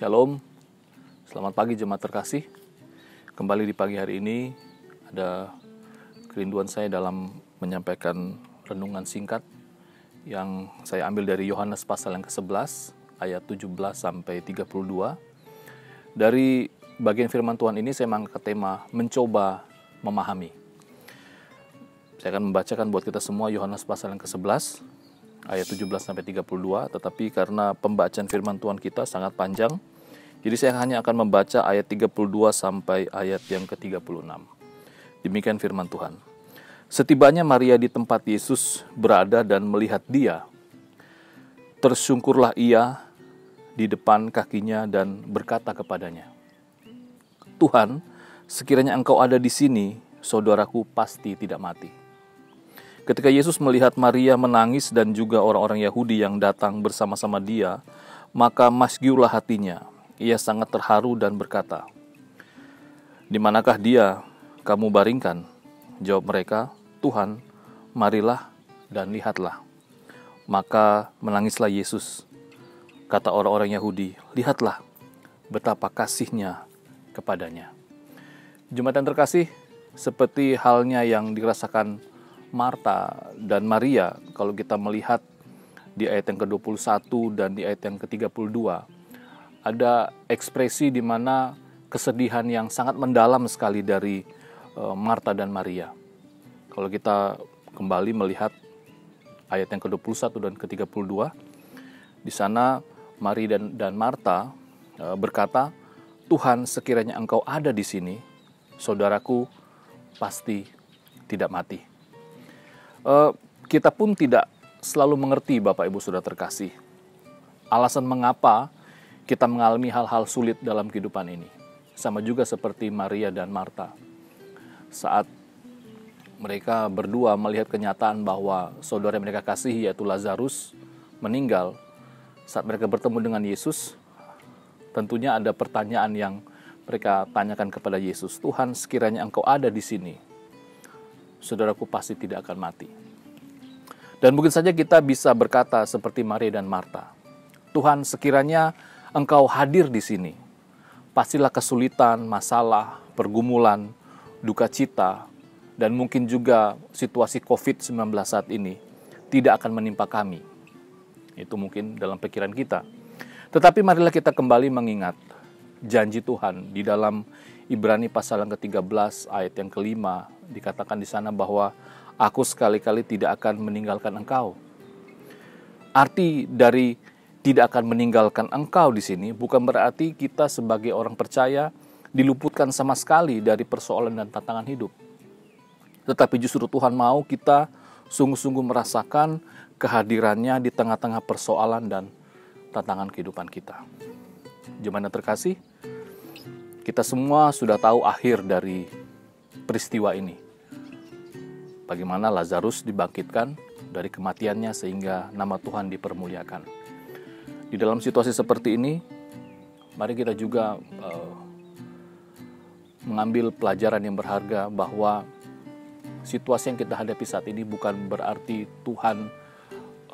Shalom, selamat pagi jemaat terkasih. Kembali di pagi hari ini ada kerinduan saya dalam menyampaikan renungan singkat yang saya ambil dari Yohanes pasal yang ke-11 ayat 17 sampai 32. Dari bagian firman Tuhan ini saya mengangkat tema mencoba memahami. Saya akan membacakan buat kita semua Yohanes pasal yang ke-11 ayat 17 sampai 32, tetapi karena pembacaan firman Tuhan kita sangat panjang, jadi saya hanya akan membaca ayat 32 sampai ayat yang ke-36. Demikian firman Tuhan. Setibanya Maria di tempat Yesus berada dan melihat dia, tersungkurlah ia di depan kakinya dan berkata kepadanya, "Tuhan, sekiranya Engkau ada di sini, saudaraku pasti tidak mati." Ketika Yesus melihat Maria menangis dan juga orang-orang Yahudi yang datang bersama-sama dia, maka masgiulah hatinya. Ia sangat terharu dan berkata, "Di manakah dia kamu baringkan?" Jawab mereka, "Tuhan, marilah dan lihatlah." Maka menangislah Yesus. Kata orang-orang Yahudi, "Lihatlah betapa kasihnya kepadanya." Jemaat yang terkasih, seperti halnya yang dirasakan Marta dan Maria, kalau kita melihat di ayat yang ke-21 dan di ayat yang ke-32, ada ekspresi di mana kesedihan yang sangat mendalam sekali dari Marta dan Maria. Kalau kita kembali melihat ayat yang ke-21 dan ke-32, di sana Maria dan Marta berkata, "Tuhan, sekiranya Engkau ada di sini, saudaraku pasti tidak mati." Kita pun tidak selalu mengerti, Bapak Ibu Saudara terkasih, alasan mengapa kita mengalami hal-hal sulit dalam kehidupan ini. Sama juga seperti Maria dan Marta. Saat mereka berdua melihat kenyataan bahwa saudara yang mereka kasihi yaitu Lazarus meninggal, saat mereka bertemu dengan Yesus, tentunya ada pertanyaan yang mereka tanyakan kepada Yesus, "Tuhan, sekiranya Engkau ada di sini, saudaraku pasti tidak akan mati." Dan mungkin saja kita bisa berkata seperti Maria dan Marta, "Tuhan, sekiranya Engkau hadir di sini, pastilah kesulitan, masalah, pergumulan, duka cita, dan mungkin juga situasi COVID-19 saat ini tidak akan menimpa kami." Itu mungkin dalam pikiran kita. Tetapi marilah kita kembali mengingat janji Tuhan di dalam Ibrani pasal yang ke-13 ayat yang ke-5, dikatakan di sana bahwa "Aku sekali-kali tidak akan meninggalkan engkau." Arti dari tidak akan meninggalkan engkau di sini bukan berarti kita sebagai orang percaya diluputkan sama sekali dari persoalan dan tantangan hidup. Tetapi justru Tuhan mau kita sungguh-sungguh merasakan kehadirannya di tengah-tengah persoalan dan tantangan kehidupan kita. Jemaat yang terkasih, kita semua sudah tahu akhir dari peristiwa ini. Bagaimana Lazarus dibangkitkan dari kematiannya sehingga nama Tuhan dipermuliakan. Di dalam situasi seperti ini, mari kita juga mengambil pelajaran yang berharga bahwa situasi yang kita hadapi saat ini bukan berarti Tuhan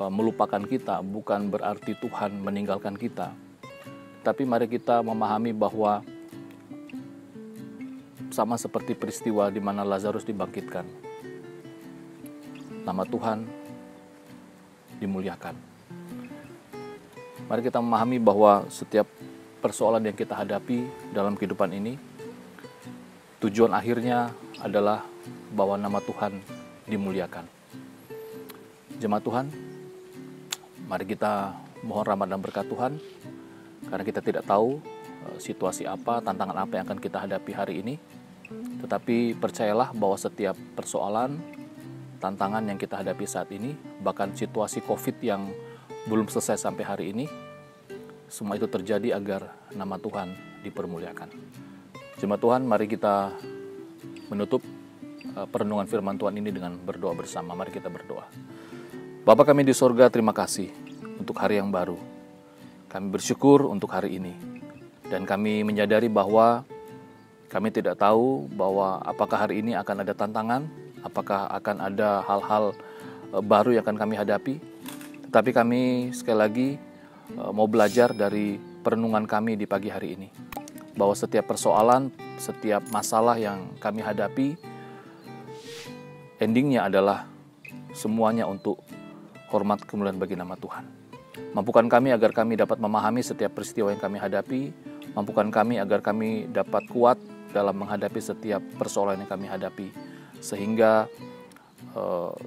melupakan kita, bukan berarti Tuhan meninggalkan kita. Tapi mari kita memahami bahwa sama seperti peristiwa di mana Lazarus dibangkitkan, nama Tuhan dimuliakan. Mari kita memahami bahwa setiap persoalan yang kita hadapi dalam kehidupan ini, tujuan akhirnya adalah bahwa nama Tuhan dimuliakan. Jemaat Tuhan, mari kita mohon rahmat dan berkat Tuhan, karena kita tidak tahu situasi apa, tantangan apa yang akan kita hadapi hari ini. Tetapi percayalah bahwa setiap persoalan, tantangan yang kita hadapi saat ini, bahkan situasi COVID yang belum selesai sampai hari ini, semua itu terjadi agar nama Tuhan dipermuliakan. Jemaat Tuhan, mari kita menutup perenungan firman Tuhan ini dengan berdoa bersama. Mari kita berdoa. Bapa kami di sorga, terima kasih untuk hari yang baru. Kami bersyukur untuk hari ini. Dan kami menyadari bahwa kami tidak tahu bahwa apakah hari ini akan ada tantangan, apakah akan ada hal-hal baru yang akan kami hadapi. Tetapi kami sekali lagi mau belajar dari perenungan kami di pagi hari ini. Bahwa setiap persoalan, setiap masalah yang kami hadapi, endingnya adalah semuanya untuk hormat kemuliaan bagi nama Tuhan. Mampukan kami agar kami dapat memahami setiap peristiwa yang kami hadapi. Mampukan kami agar kami dapat kuat dalam menghadapi setiap persoalan yang kami hadapi. Sehingga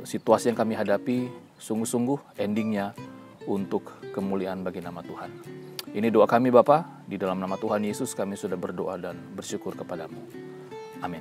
situasi yang kami hadapi sungguh-sungguh endingnya untuk kemuliaan bagi nama Tuhan. Ini doa kami Bapa, di dalam nama Tuhan Yesus kami sudah berdoa dan bersyukur kepadamu. Amin.